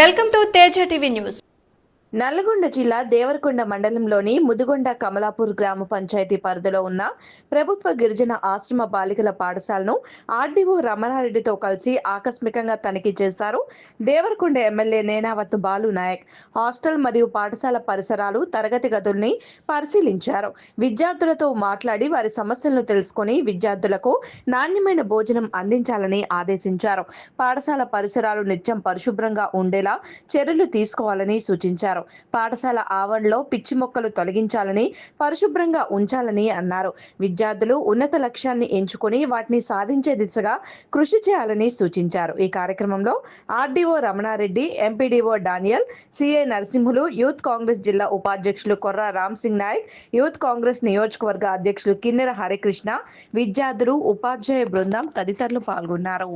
Welcome to Teja TV news. Nalgonda జిల్లా దేవరకొండ మండలంలోని ముదుగొండ కమలాపూర్ గ్రామ పంచాయతీ పరిధిలో ఉన్న ప్రభుత్వ గిరిజన ఆశ్రమ బాలికల పాఠశాలను ఆర్డీఓ రమణారెడ్డితో కలిసి ఆకస్మికంగా తనిఖీ చేశారు దేవరకొండ ఎమ్మెల్యే నేనావత్తు బాలు నాయక్. హాస్టల్ మరియు పాఠశాల పరిసరాలు, తరగతి గదుల్ని పరిశీలించారు. విద్యార్థులతో మాట్లాడి వారి సమస్యలను తెలుసుకుని విద్యార్థులకు నాణ్యమైన భోజనం అందించాలని ఆదేశించారు. పాఠశాల పరిసరాలు నిత్యం పరిశుభ్రంగా ఉండేలా చర్యలు తీసుకోవాలని సూచించారు. పాఠశాల ఆవరణలో పిచ్చి మొక్కలు తొలగించాలని, పరిశుభ్రంగా ఉంచాలని అన్నారు. విద్యార్థులు ఉన్నత లక్ష్యాన్ని ఎంచుకుని వాటిని సాధించే దిశగా కృషి చేయాలని సూచించారు. ఈ కార్యక్రమంలో RDO Ramana Reddy, MPDO Daniel, CI Narasimhulu, youth Congress జిల్లా ఉపాధ్యక్షులు కొర్ర రామ్ సింగ్ నాయక్, యూత్ కాంగ్రెస్ నియోజకవర్గ అధ్యక్షులు కిన్నెర హరికృష్ణ, విద్యార్థులు, ఉపాధ్యాయ బృందం తదితరులు పాల్గొన్నారు.